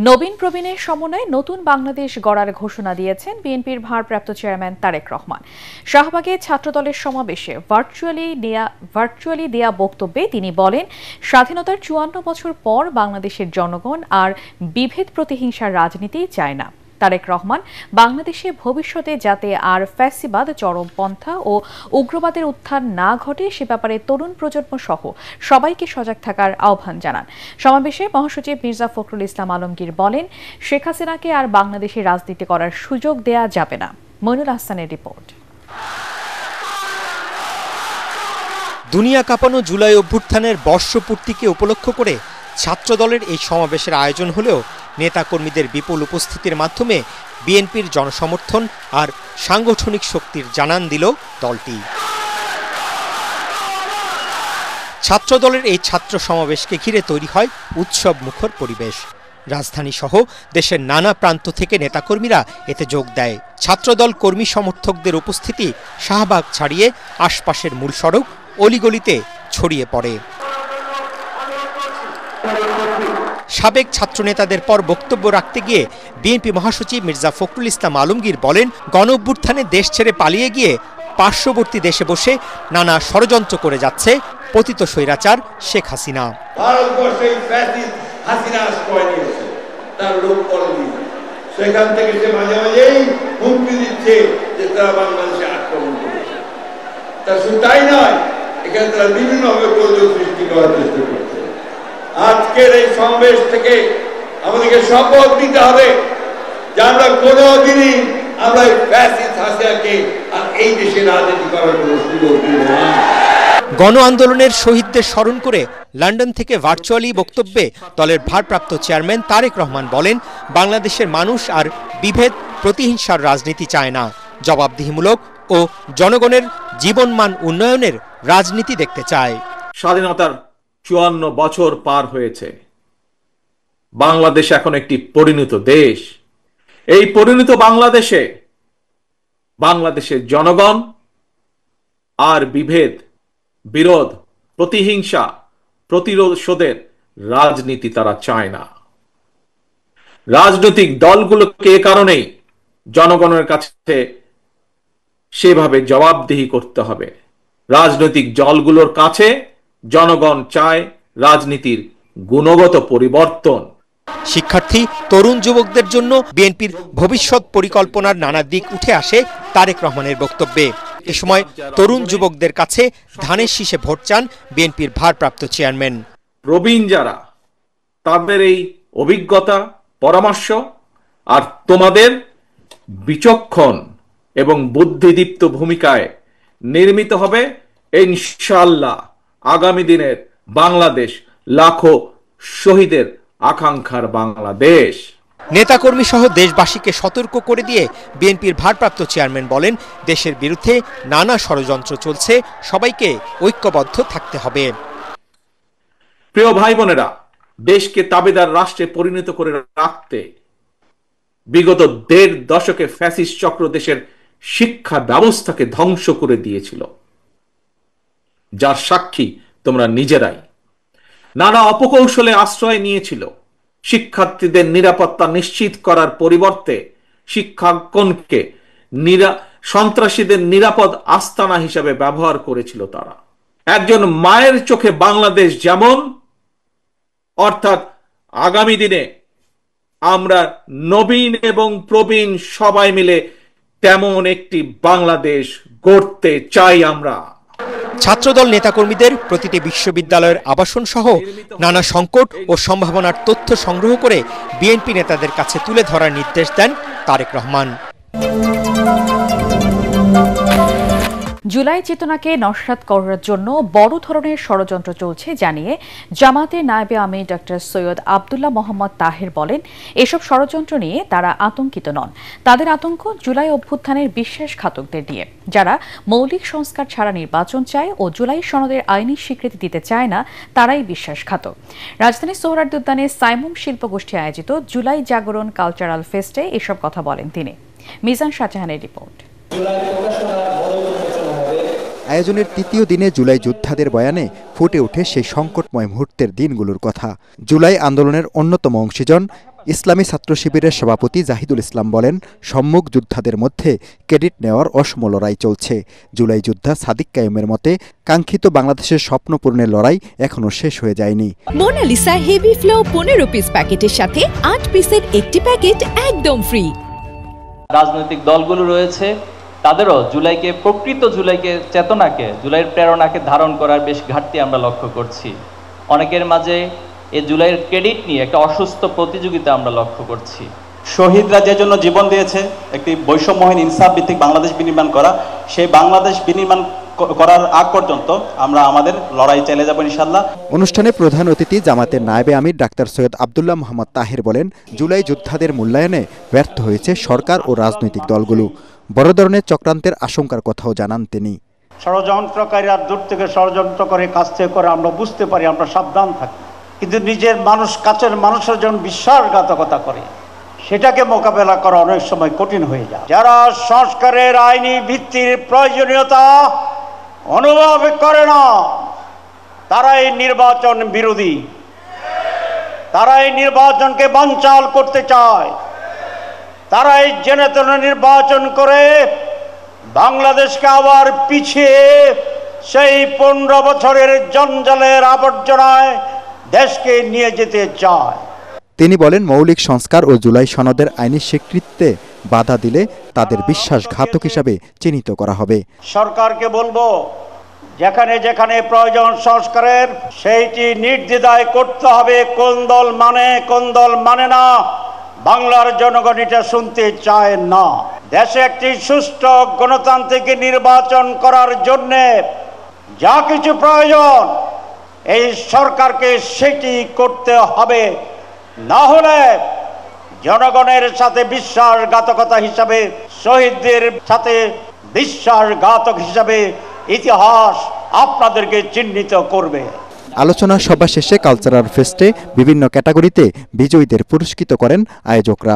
নবীন প্রবীণের সমন্বয়ে নতুন বাংলাদেশ গড়ার ঘোষণা দিয়েছেন বিএনপির ভারপ্রাপ্ত চেয়ারম্যান তারেক রহমান। শাহবাগে ছাত্রদলের সমাবেশে ভার্চুয়ালি দেয়া বক্তব্যে তিনি বলেন, স্বাধীনতার ৫৪ বছর পর বাংলাদেশের জনগণ আর বিভেদ প্রতিহিংসার রাজনীতি চায় না। তারেক রহমান বাংলাদেশে ভবিষ্যতে যাতে আর ফ্যাসিবাদ, চরমপন্থা ও উগ্রবাদের উত্থান না ঘটে সে ব্যাপারে তরুণ প্রজন্ম সহ সবাইকে সজাগ থাকার আহ্বান জানান। সমাবেশে মহাসচিব মির্জা ফখরুল ইসলাম আলমগীর বলেন, শেখ হাসিনাকে আর বাংলাদেশে রাজনীতি করার সুযোগ দেয়া যাবে না। মইনুল হাসানের রিপোর্ট। দুনিয়া কাঁপানো জুলাই অভ্যুত্থানের বর্ষপূর্তিকে উপলক্ষ করে ছাত্রদলের এই সমাবেশের আয়োজন হলেও নেতাকর্মীদের বিপুল উপস্থিতির মাধ্যমে বিএনপির জনসমর্থন আর সাংগঠনিক শক্তির জানান দিল দলটি। ছাত্রদলের এই ছাত্র সমাবেশকে ঘিরে তৈরি হয় উৎসব মুখর পরিবেশ। রাজধানী সহ দেশের নানা প্রান্ত থেকে নেতাকর্মীরা এতে যোগ দেয়। ছাত্রদল কর্মী সমর্থকদের উপস্থিতি শাহবাগ ছাড়িয়ে আশপাশের মূল সড়ক, অলিগলিতে ছড়িয়ে পড়ে। সাবেক ছাত্রনেতাদের পর বক্তব্য রাখতে গিয়ে বিএনপি মহাসচিব মির্জা ফখরুল ইসলাম আলমগীর বলেন, গণ অভ্যুত্থানে দেশ ছেড়ে পালিয়ে গিয়ে পার্শ্ববর্তী দেশে বসে নানা ষড়যন্ত্র করে যাচ্ছে পতিত স্বৈরাচার শেখ হাসিনা। সেখান থেকে সে মাঝে মাঝেই হুমকি দিচ্ছে যে তারা বাংলাদেশে আক্রমণ করবে। তার শুধু তাই নয়, এখানে তারা বিভিন্নভাবে গোলযোগ সৃষ্টি করার চেষ্টা করছে। আজকের এই সমাবেশ থেকে আমাদেরকে শপথ নিতে হবে যে আমরা কোনোদিনই আমরা ফ্যাসিস্ট হাসিনাকে আর এই দেশে রাজনীতি করার কোনো সুযোগ দিব না। গণ আন্দোলনের শহীদদের স্মরণ করে লন্ডন থেকে ভার্চুয়ালি বক্তব্যে দলের ভারপ্রাপ্ত চেয়ারম্যান তারেক রহমান বলেন, বাংলাদেশের মানুষ আর বিভেদ প্রতিহিংসার রাজনীতি চায় না, জবাবদিহিমূলক ও জনগণের জীবনমান উন্নয়নের রাজনীতি দেখতে চায়। স্বাধীনতার ৫৪ বছর পার হয়েছে। বাংলাদেশ এখন একটি পরিণত দেশ। এই পরিণত বাংলাদেশে বাংলাদেশের জনগণ আর বিভেদ, বিরোধ, প্রতিহিংসা, প্রতিশোধের রাজনীতি তারা চায় না। রাজনৈতিক দলগুলোকে এ কারণেই জনগণের কাছে সেভাবে জবাবদিহি করতে হবে। রাজনৈতিক দলগুলোর কাছে জনগণ চায় রাজনীতির গুণগত পরিবর্তন। শিক্ষার্থী, তরুণ যুবকদের জন্য বিএনপির ভবিষ্যৎ পরিকল্পনার নানা দিক উঠে আসে তারেক রহমানের বক্তব্যে। এ সময় তরুণ যুবকদের কাছে ধানের শীষে ভোট চান বিএনপির ভারপ্রাপ্ত চেয়ারম্যান। প্রবীণ যারা, তাদের এই অভিজ্ঞতা, পরামর্শ আর তোমাদের বিচক্ষণ এবং বুদ্ধিদীপ্ত ভূমিকায় নির্মিত হবে ইনশাআল্লাহ আগামী দিনের বাংলাদেশ, লাখো শহীদের আকাঙ্ক্ষার বাংলাদেশ। নেতাকর্মী সহ দেশবাসীকে সতর্ক করে দিয়ে বিএনপির ভারপ্রাপ্ত চেয়ারম্যান বলেন, দেশের বিরুদ্ধে নানা ষড়যন্ত্র চলছে, সবাইকে ঐক্যবদ্ধ থাকতে হবে। প্রিয় ভাই বোনেরা, দেশকে তাবেদার রাষ্ট্রে পরিণত করে রাখতে বিগত ১.৫ দশকে ফ্যাসিস্ট চক্র দেশের শিক্ষা ব্যবস্থাকে ধ্বংস করে দিয়েছিল, যার সাক্ষী তোমরা নিজেরাই। নানা অপকৌশলে আশ্রয় নিয়েছিল। শিক্ষার্থীদের নিরাপত্তা নিশ্চিত করার পরিবর্তে শিক্ষাঙ্গনকে সন্ত্রাসীদের নিরাপদ আস্তানা হিসেবে ব্যবহার করেছিল তারা। একজন মায়ের চোখে বাংলাদেশ যেমন, অর্থাৎ আগামী দিনে আমরা নবীন এবং প্রবীণ সবাই মিলে তেমন একটি বাংলাদেশ গড়তে চাই আমরা। ছাত্রদল নেতাকর্মীদের প্রতিটি বিশ্ববিদ্যালয়ের আবাসন সহ নানা সংকট ও সম্ভাবনার তথ্য সংগ্রহ করে বিএনপি নেতাদের কাছে তুলে ধরার নির্দেশ দেন তারেক রহমান। জুলাই চেতনাকে নস্যাৎ করার জন্য বড় ধরনের ষড়যন্ত্র চলছে জানিয়ে জামাতের নায়েবে আমির ডক্টর সৈয়দ আব্দুল্লাহ মোহাম্মদ তাহের বলেন, এসব ষড়যন্ত্র নিয়ে তারা আতঙ্কিত নন। তাদের আতঙ্ক জুলাই অভ্যুত্থানের বিশ্বাসঘাতকদের নিয়ে, যারা মৌলিক সংস্কার ছাড়া নির্বাচন চায় ও জুলাই সনদের আইনি স্বীকৃতি দিতে চায় না, তারাই বিশ্বাসঘাতক। রাজধানীর সোহরাওয়ার্দী উদ্যানে সাইমুম শিল্পগোষ্ঠী আয়োজিত জুলাই জাগরণ কালচারাল ফেস্টে এসব কথা বলেন তিনি। মিজান শাহজাহানের রিপোর্ট। আয়োজনের তৃতীয় দিনে জুলাই যোদ্ধাদের বয়ানে ফুটে ওঠে সেই সংকটময় মুহূর্তের দিনগুলোর কথা। জুলাই আন্দোলনের অন্যতম অংশীজন ইসলামী ছাত্র শিবিরের সভাপতি জাহিদুল ইসলাম বলেন, সম্মুখ যোদ্ধাদের মধ্যে ক্রেডিট নেওয়ার অসম লড়াই চলছে। জুলাই যোদ্ধা সাদিক কায়েমের মতে কাঙ্ক্ষিত বাংলাদেশের স্বপ্ন পূরণের লড়াই এখনো শেষ হয়ে যায়নি। মোনালিসা হেভি ফ্লো 15 পিস প্যাকেটের সাথে 8 পিসের একটি প্যাকেট একদম ফ্রি। রাজনৈতিক দলগুলো রয়েছে, তাদেরও প্রকৃত জুলাইকে চেতনাকে, জুলাইয়ের প্রেরণাকে ধারণ করার বেশ ঘাটতি আমরা লক্ষ্য করছি। অনেকের মাঝে এই জুলাইয়ের ক্রেডিট নিয়ে একটা অসুস্থ প্রতিযোগিতা আমরা লক্ষ্য করছি। শহীদরা যে জন্য জীবন দিয়েছে একটি বৈষম্যহীন ইনসাফ ভিত্তিক বাংলাদেশ বিনির্মাণ করা, সেই বাংলাদেশ বিনির্মাণ করার আগ পর্যন্ত আমরা আমাদের লড়াই চালিয়ে যাব ইনশাআল্লাহ। অনুষ্ঠানে প্রধান অতিথি জামাতের নায়েবে আমির ডাক্তার সৈয়দ আব্দুল্লাহ মোহাম্মদ তাহের বলেন, জুলাই যোদ্ধাদের মূল্যায়নে ব্যর্থ হয়েছে সরকার ও রাজনৈতিক দলগুলো। বড় ধরনের চক্রান্তের আশঙ্কার কথাও জানান তিনি। ষড়যন্ত্রকারীরা দূর থেকে ষড়যন্ত্র করে, কাছ থেকে করে আমরা বুঝতে পারি, আমরা সাবধান থাকি, কিন্তু নিজের মানুষ, কাছের মানুষের জন্য বিশ্বাসঘাতকতা করে, সেটাকে মোকাবেলা করা অনেক সময় কঠিন হয়ে যায়। যারা সংস্কারের আইনি ভিত্তির প্রয়োজনীয়তা অনুভব করে না, তারাই নির্বাচন বিরোধী, তারাই নির্বাচনকে বানচাল করতে চায়, তারাই জেনে তেনে নির্বাচন করে বাংলাদেশকে আবার পিছিয়ে সেই 15 বছরের জঞ্জালের আবর্জনায় দেশকে নিয়ে যেতে চায়। তিনি বলেন, মৌলিক সংস্কার ও জুলাই সনদের আইনি স্বীকৃতিতে বাধা দিলে তাদের বিশ্বাসঘাতক হিসাবে চিহ্নিত করা হবে। সরকারকে বলবো, যেখানে যেখানে প্রয়োজন সংস্কারের, সেইটি নির্দ্বিধায় করতে হবে। কোন দল মানে, কোন দল মানে না, বাংলার জনগণ এটা শুনতে চায় না। দেশে একটি সুষ্ঠু গণতান্ত্রিক নির্বাচন করার জন্যে যা কিছু প্রয়োজন, এই সরকারকে সেটি করতে হবে। না হলে জনগণের সাথে বিশ্বাসঘাতকতা হিসাবে, শহীদদের সাথে বিশ্বাসঘাতক হিসাবে ইতিহাস আপনাদেরকে চিহ্নিত করবে। আলোচনা সভা শেষে কালচারাল ফেস্টে বিভিন্ন ক্যাটাগরিতে বিজয়ীদের পুরস্কৃত করেন আয়োজকরা।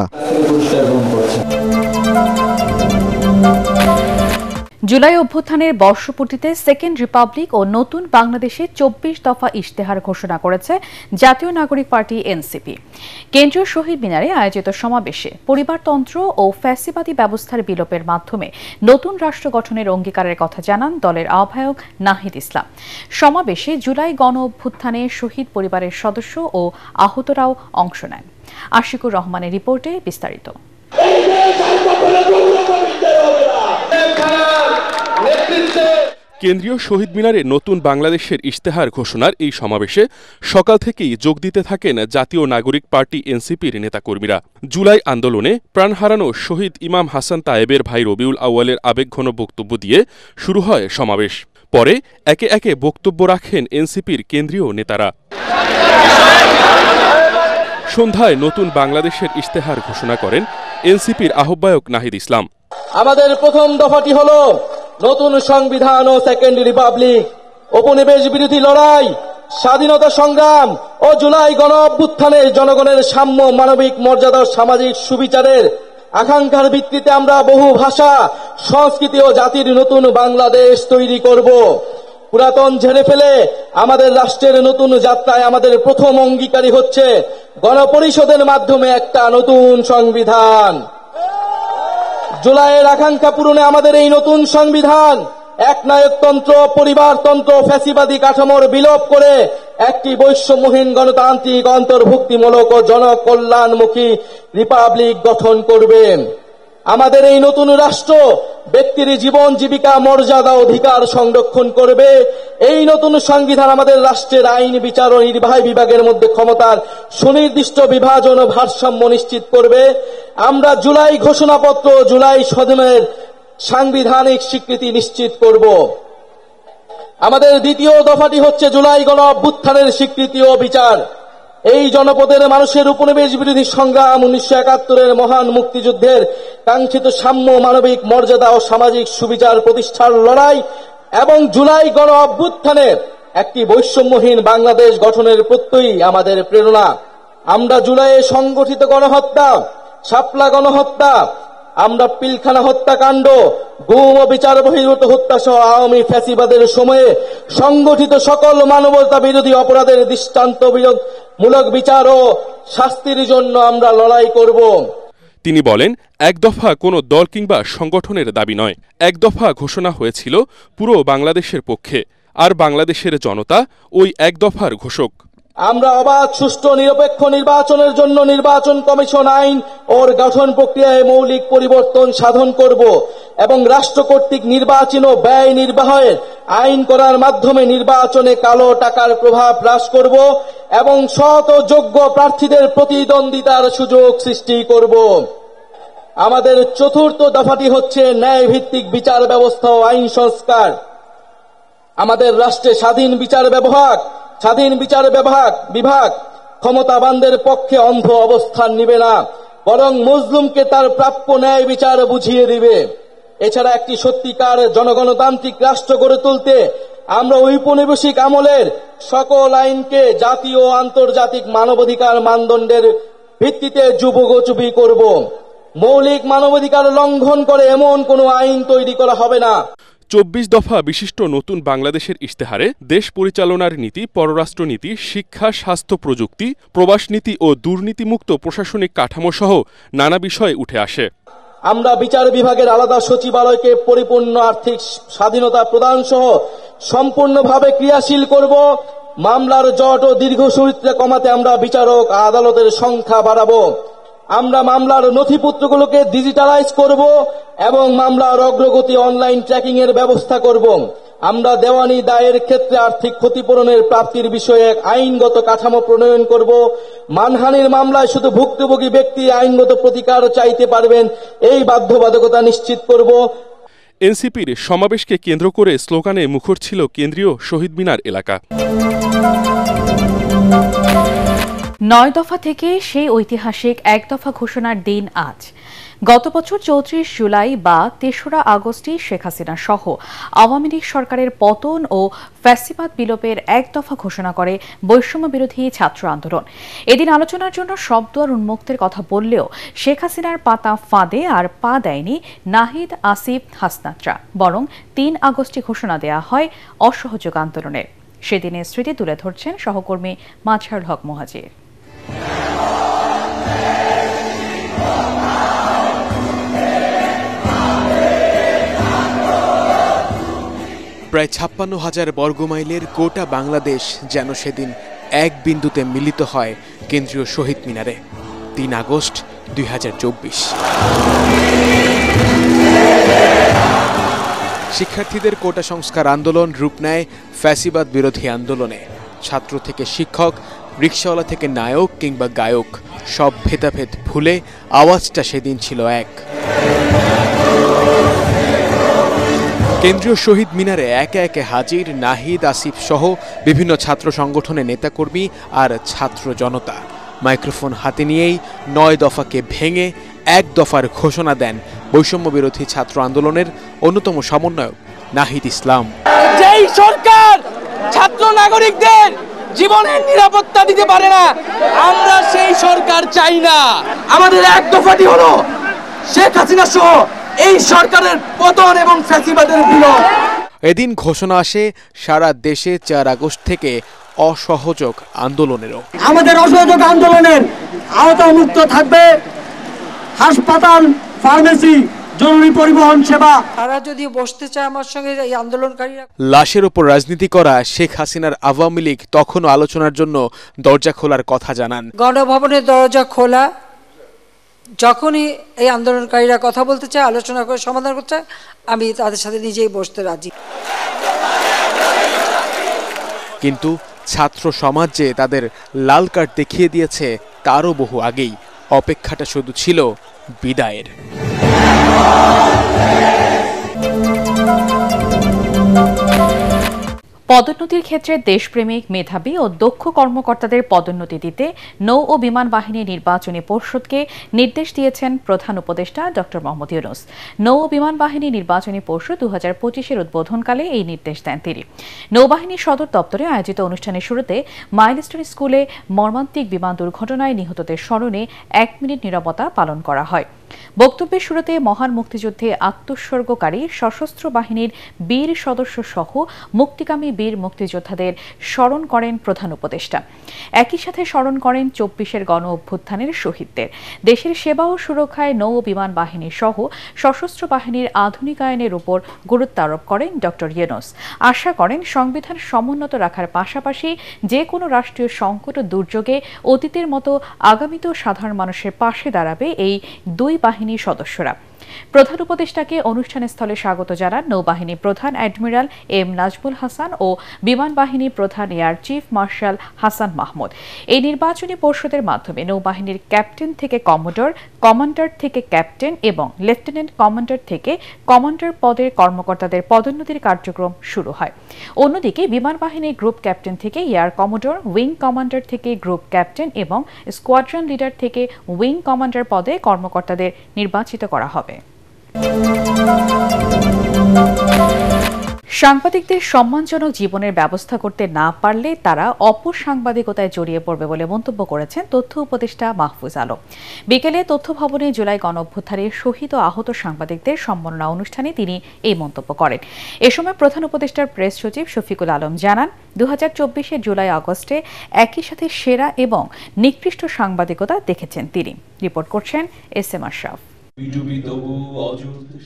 জুলাই অভ্যুত্থানের বর্ষপূর্তিতে সেকেন্ড রিপাবলিক ও নতুন বাংলাদেশে 24 দফা ইশতেহার ঘোষণা করেছে জাতীয় নাগরিক পার্টি এনসিপি। কেন্দ্রীয় শহীদ মিনারে আয়োজিত সমাবেশে পরিবারতন্ত্র ও ফ্যাসিবাদী ব্যবস্থার বিলোপের মাধ্যমে নতুন রাষ্ট্র গঠনের অঙ্গীকারের কথা জানান দলের আহ্বায়ক নাহিদ ইসলাম। সমাবেশে জুলাই গণ অভ্যুত্থানে শহীদ পরিবারের সদস্য ও আহতরাও অংশ নেন। আশিকুর রহমানের রিপোর্টে বিস্তারিত। কেন্দ্রীয় শহীদ মিনারে নতুন বাংলাদেশের ইশতেহার ঘোষণার এই সমাবেশে সকাল থেকেই যোগ দিতে থাকেন জাতীয় নাগরিক পার্টি এনসিপির নেতাকর্মীরা। জুলাই আন্দোলনে প্রাণ হারানো শহীদ ইমাম হাসান তায়েবের ভাই রবিউল আউয়ালের আবেগঘন বক্তব্য দিয়ে শুরু হয় সমাবেশ। পরে একে একে বক্তব্য রাখেন এনসিপির কেন্দ্রীয় নেতারা। সন্ধ্যায় নতুন বাংলাদেশের ইশতেহার ঘোষণা করেন এনসিপির আহ্বায়ক নাহিদ ইসলাম। আমাদের প্রথম দফাটি হল নতুন সংবিধান ও সেকেন্ড রিপাবলিক, উপনিবেশ বিরোধী লড়াই, স্বাধীনতা সংগ্রাম ও জুলাই গণ অভ্যুত্থানে জনগণের সাম্য, মানবিক মর্যাদা, সামাজিক সুবিচারের আকাঙ্ক্ষার ভিত্তিতে আমরা বহু ভাষা, সংস্কৃতি ও জাতির নতুন বাংলাদেশ তৈরি করব। পুরাতন ঝেড়ে ফেলে আমাদের রাষ্ট্রের নতুন যাত্রায় আমাদের প্রথম অঙ্গীকারী হচ্ছে গণপরিষদের মাধ্যমে একটা নতুন সংবিধান। জুলাইয়ের আকাঙ্ক্ষা পূরণে আমাদের এই নতুন সংবিধান একনায়কতন্ত্র, পরিবারতন্ত্র, ফ্যাসিবাদী কাঠামোর বিলোপ করে একটি বৈষম্যহীন গণতান্ত্রিক, অন্তর্ভুক্তিমূলক ও জনকল্যাণমুখী রিপাবলিক গঠন করবে। আমাদের এই নতুন রাষ্ট্র ব্যক্তির জীবন, জীবিকা, মর্যাদা, অধিকার সংরক্ষণ করবে। এই নতুন সংবিধান আমাদের রাষ্ট্রের আইন, বিচার ও নির্বাহী বিভাগের মধ্যে ক্ষমতার সুনির্দিষ্ট বিভাজন ও ভারসাম্য নিশ্চিত করবে। আমরা জুলাই ঘোষণাপত্র, জুলাই সদনের সাংবিধানিক স্বীকৃতি নিশ্চিত করব। আমাদের দ্বিতীয় দফাটি হচ্ছে জুলাই গণ অভ্যুত্থানের স্বীকৃতি ও বিচার। এই জনপদের মানুষের উপনিবেশ বিরোধী সংগ্রাম, 1971-এর মহান মুক্তিযুদ্ধের কাঙ্ক্ষিত সাম্য, মানবিক মর্যাদা ও সামাজিক সুবিচার প্রতিষ্ঠার লড়াই এবং জুলাই গণ অভ্যুত্থানের একটি বৈষম্যহীন বাংলাদেশ গঠনের প্রত্যয়ই আমাদের প্রেরণা। আমরা জুলাইয়ে সংগঠিত গণহত্যা, শাপলা গণহত্যা, আমরা পিলখানা হত্যাকাণ্ড, গুম ও বিচার বহির্ভূত হত্যা সহ আওয়ামী ফ্যাসিবাদের সময়ে সংগঠিত সকল মানবতা বিরোধী অপরাধের দৃষ্টান্তমূলক বিচার ও শাস্তির জন্য আমরা লড়াই করব। তিনি বলেন, এক দফা কোনো দল কিংবা সংগঠনের দাবি নয়। এক দফা ঘোষণা হয়েছিল পুরো বাংলাদেশের পক্ষে, আর বাংলাদেশের জনতা ওই এক দফার ঘোষক। আমরা অবাধ, সুষ্ঠু, নিরপেক্ষ নির্বাচনের জন্য নির্বাচন কমিশন আইন ওর গঠন প্রক্রিয়ায় মৌলিক পরিবর্তন সাধন করব এবং রাষ্ট্র কর্তৃক নির্বাচন ও ব্যয় নির্বাহের আইন করার মাধ্যমে নির্বাচনে কালো টাকার প্রভাব হ্রাস করব এবং সৎ ও যোগ্য প্রার্থীদের প্রতিদ্বন্দ্বিতার সুযোগ সৃষ্টি করব। আমাদের চতুর্থ দফাটি হচ্ছে ন্যায় ভিত্তিক বিচার ব্যবস্থা ও আইন সংস্কার। আমাদের রাষ্ট্রে স্বাধীন বিচার বিভাগ ক্ষমতাবানদের পক্ষে অন্ধ অবস্থান নিবে না, বরং মজলুমকে তার প্রাপ্য ন্যায় বিচার বুঝিয়ে দিবে। এছাড়া একটি সত্যিকার জনগণতান্ত্রিক রাষ্ট্র গড়ে তুলতে আমরা ঔপনিবেশিক আমলের সকল আইনকে জাতীয় ও আন্তর্জাতিক মানবাধিকার মানদণ্ডের ভিত্তিতে যুগোপযোগী করব। মৌলিক মানবাধিকার লঙ্ঘন করে এমন কোনো আইন তৈরি করা হবে না। ২৪ দফা বিশিষ্ট নতুন বাংলাদেশের ইশতেহারে দেশ পরিচালনার নীতি, পররাষ্ট্রনীতি, শিক্ষা, স্বাস্থ্য, প্রযুক্তি, প্রবাস নীতি ও দুর্নীতিমুক্ত প্রশাসনিক কাঠামো সহ নানা বিষয় উঠে আসে। আমরা বিচার বিভাগের আলাদা সচিবালয়কে পরিপূর্ণ আর্থিক স্বাধীনতা প্রদান সহ সম্পূর্ণভাবে ক্রিয়াশীল করব। মামলার জট ও দীর্ঘসূত্রে কমাতে আমরা বিচারক আদালতের সংখ্যা বাড়াবো। আমরা মামলার নথিপত্রগুলোকে ডিজিটালাইজ করব এবং মামলার অগ্রগতি অনলাইন ট্র্যাকিং এর ব্যবস্থা করব। আমরা দেওয়ানি দায়ের ক্ষেত্রে আর্থিক ক্ষতিপূরণের প্রাপ্তির বিষয়ে আইনগত কাঠামো প্রণয়ন করব। মানহানির মামলায় শুধু ভুক্তভোগী ব্যক্তি আইনগত প্রতিকার চাইতে পারবেন, এই বাধ্যবাধকতা নিশ্চিত করব। এনসিপির সমাবেশকে কেন্দ্র করে স্লোগানে মুখর ছিল কেন্দ্রীয় শহীদ মিনার এলাকা। ৯ দফা থেকে সেই ঐতিহাসিক এক দফা ঘোষণার দিন আজ। গত বছর ৩৪ জুলাই বা ৩রা আগস্টই শেখ হাসিনা সহ আওয়ামী লীগ সরকারের পতন ও ফ্যাসিবাদ বিলোপের এক দফা ঘোষণা করে বৈষম্য বিরোধী ছাত্র আন্দোলন। এদিন আলোচনার জন্য সব দুয়ার উন্মুক্তের কথা বললেও শেখ হাসিনার পাতা ফাঁদে আর পা দেয়নি নাহিদ, আসিফ, হাসনাতরা, বরং ৩ আগস্টে ঘোষণা দেয়া হয় অসহযোগ আন্দোলনের। সেদিনের স্মৃতি তুলে ধরছেন সহকর্মী মাজহারুল হক মুহাজির। প্রায় ৫৬,০০০ বর্গমাইলের গোটা বাংলাদেশ যেন সেদিন এক বিন্দুতে মিলিত হয় কেন্দ্রীয় শহীদ মিনারে। ৩ আগস্ট ২০২৪। শিক্ষার্থীদের কোটা সংস্কার আন্দোলন রূপ নেয় ফ্যাসিবাদ বিরোধী আন্দোলনে। ছাত্র থেকে শিক্ষক, রিকশাওয়ালা থেকে নায়ক কিংবা গায়ক, সব ভেদাভেদ ভুলে আওয়াজটা সেদিন ছিল এক। কেন্দ্রীয় শহীদ মিনারে একে একে হাজির নাহিদ, আসিফ সহ বিভিন্ন ছাত্র সংগঠনের নেতাকর্মী আর ছাত্র জনতা। মাইক্রোফোন হাতে নিয়েই ৯ দফাকে ভেঙে এক দফার ঘোষণা দেন বৈষম্য বিরোধী ছাত্র আন্দোলনের অন্যতম সমন্বয়ক নাহিদ ইসলাম। যেই সরকার ছাত্র নাগরিকদের জীবনের নিরাপত্তা দিতে পারে না, আমরা সেই সরকার চাই না। আমাদের এক দফাটি হলো শেখ হাসিনা সহ এই সরকারের পতন এবং ফ্যাসিবাদের বিলোপ। এদিন ঘোষণা আসে সারা দেশে ৪ আগস্ট থেকে অসহযোগ আন্দোলনেরও। আমাদের অসহযোগ আন্দোলনের আওতামুক্ত থাকবে হাসপাতাল, ফার্মেসি, জরুরি পরিবহন সেবা। তারা যদি বসতে চায় আমার সঙ্গে এই আন্দোলনকারীরা। লাশের ওপর রাজনীতি করা শেখ হাসিনার আওয়ামী লীগ তখনও আলোচনার জন্য দরজা খোলার কথা জানান। গণভবনের দরজা খোলা, যখনই এই আন্দোলনকারীরা কথা বলতে চায়, আলোচনা করে সমাধান করতে চায়, আমি তাদের সাথে নিজেই বসতে রাজি। কিন্তু ছাত্র সমাজ যে তাদের লাল কার্ড দেখিয়ে দিয়েছে তারও বহু আগেই। অপেক্ষাটা শুধু ছিল বিদায়ের। পদোন্নতির ক্ষেত্রে দেশপ্রেমিক, মেধাবী ও দক্ষ কর্মকর্তাদের পদোন্নতি দিতে নৌ ও বিমান বাহিনী নির্বাচনী পর্ষদকে নির্দেশ দিয়েছেন প্রধান উপদেষ্টা ড মোহাম্মদ ইউনূস। নৌ ও বিমান বাহিনী নির্বাচনী পর্ষদ ২০২৫-এর উদ্বোধনকালে এই নির্দেশ দেন তিনি। নৌবাহিনীর সদর দপ্তরে আয়োজিত অনুষ্ঠানের শুরুতে মাইলস্টোন স্কুলে মর্মান্তিক বিমান দুর্ঘটনায় নিহতদের স্মরণে ১ মিনিট নীরবতা পালন করা হয়। বক্তব্যের শুরুতে মহান মুক্তিযুদ্ধে আত্মোৎসর্গকারী সশস্ত্র বাহিনীর বীর সদস্য সহ মুক্তিকামী বীর মুক্তিযোদ্ধাদের স্মরণ করেন প্রধান উপদেষ্টা। একই সাথে স্মরণ করেন ২৪-এর গণ অভ্যুত্থানের শহীদদের। দেশের সেবা ও সুরক্ষায় নৌ বিমান বাহিনী সহ সশস্ত্র বাহিনীর আধুনিকায়নের উপর গুরুত্ব আরোপ করেন ড ইউনূস। আশা করেন সংবিধান সমুন্নত রাখার পাশাপাশি যে কোনো রাষ্ট্রীয় সংকট ও দুর্যোগে অতীতের মতো আগামীতেও সাধারণ মানুষের পাশে দাঁড়াবে এই দুই বাহিনীর সদস্যরা। প্রধান উপদেষ্টাকে অনুষ্ঠানস্থলে স্বাগত জানান নৌবাহিনী প্রধান অ্যাডমিরাল এম নাজমুল হাসান ও বিমান বাহিনী প্রধান air chief marshal Hasan Mahmud. এই নির্বাচনী পরিষদের মাধ্যমে নৌবাহিনীর ক্যাপ্টেন থেকে কমোডর, কমান্ডার থেকে ক্যাপ্টেন এবং লেফটেন্যান্ট কমান্ডার থেকে কমান্ডার পদের কর্মকর্তাদের পদোন্নতির কার্যক্রম শুরু হয়। অন্যদিকে বিমান বাহিনীর গ্রুপ ক্যাপ্টেন থেকে এয়ার কমোডর, উইং কমান্ডার থেকে গ্রুপ ক্যাপ্টেন এবং স্কোয়াড্রন লিডার থেকে উইং কমান্ডার পদে কর্মকর্তাদের নির্বাচিত করা হবে। সাংবাদিকদের সম্মানজনক জীবনের ব্যবস্থা করতে না পারলে তারা অপসাংবাদিকতায় জড়িয়ে পড়বে বলে মন্তব্য করেছেন তথ্য উপদেষ্টা মাহফুজ আলম। বিকেলে তথ্য ভবনে জুলাই গণঅভ্যুত্থানে শহীদ ও আহত সাংবাদিকদের সম্মাননা অনুষ্ঠানে তিনি এই মন্তব্য করেন। এ সময় প্রধান উপদেষ্টার প্রেস সচিব শফিকুল আলম জানান, ২০২৪-এর জুলাই আগস্টে একই সাথে সেরা এবং নিকৃষ্ট সাংবাদিকতা দেখেছেন তিনি। রিপোর্ট করছেন এস.এম. আশরাফ।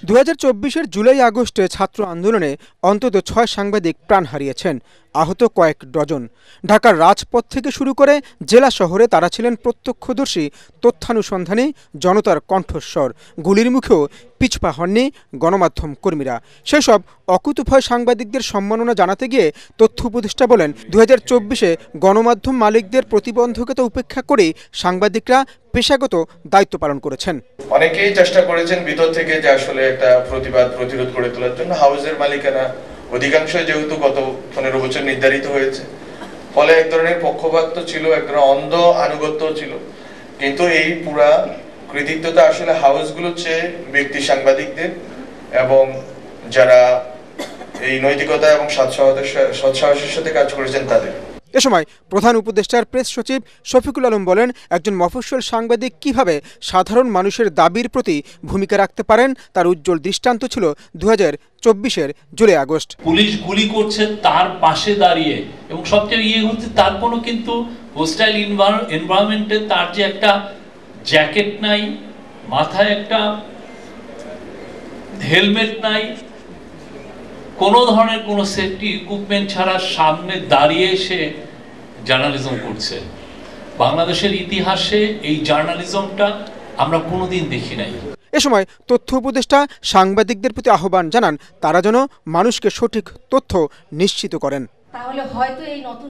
২০২৪-এর জুলাই আগস্টে ছাত্র আন্দোলনে অন্তত ৬ সাংবাদিক প্রাণ হারিয়েছেন, আহত কয়েক ডজন। ঢাকার রাজপথ থেকে শুরু করে জেলা শহরে তারা ছিলেন প্রত্যক্ষদর্শী, তথ্যানুসন্ধানী, জনতার কণ্ঠস্বর। গুলির মুখেও পিছপা হননি গণমাধ্যম কর্মীরা। সেসব অকুতোভয় সাংবাদিকদের সম্মাননা জানাতে গিয়ে তথ্য উপদেষ্টা বলেন, ২০২৪-এ গণমাধ্যম মালিকদের প্রতিবন্ধকতা উপেক্ষা করে সাংবাদিকরা পেশাগত দায়িত্ব পালন করেছেন। অনেকেই চেষ্টা করেছেন ভিতর থেকে যে আসলে একটা প্রতিরোধ করে তোলার জন্য। হাউসের মালিকানা অধিকাংশ যেহেতু গত ১৫ বছর নির্ধারিত হয়েছে, ফলে এক ধরনের পক্ষপাত ছিল, এক ধরনের অন্ধ আনুগত্য ছিল। কিন্তু এই পুরা কৃতিত্বটা আসলে হাউসগুলোর চেয়ে ব্যক্তি সাংবাদিকদের এবং যারা এই নৈতিকতা এবং সৎসাহসের সাথে কাজ করেছেন তাদের। এ সময় প্রধান উপদেষ্টার প্রেস সচিব শফিকুল আলম বলেন, একজন মফস্বল সাংবাদিক কিভাবে সাধারণ মানুষের দাবির প্রতি ভূমিকা রাখতে পারেন তার উজ্জ্বল দৃষ্টান্ত ছিল ২০২৪-এর জুলাই আগস্ট। পুলিশ গুলি করছে তার পাশে দাঁড়িয়ে, এবং সবচেয়ে হচ্ছে তার কোনো কিন্তু হোস্টাইল এনভায়রনমেন্টে তার যে একটা জ্যাকেট নাই, মাথায় একটা হেলমেট নাই, কোনো ধরনের কোনো সেফটি ইকুইপমেন্ট ছাড়া সামনে দাঁড়িয়ে সে জার্নালিজম করছে। বাংলাদেশের ইতিহাসে এই জার্নালিজমটা আমরা কোনোদিন দেখি নাই। এ সময় তথ্য উপদেষ্টা সাংবাদিকদের প্রতি আহ্বান জানান, তারা যেন মানুষকে সঠিক তথ্য নিশ্চিত করেন। তাহলে হয়তো এই নতুন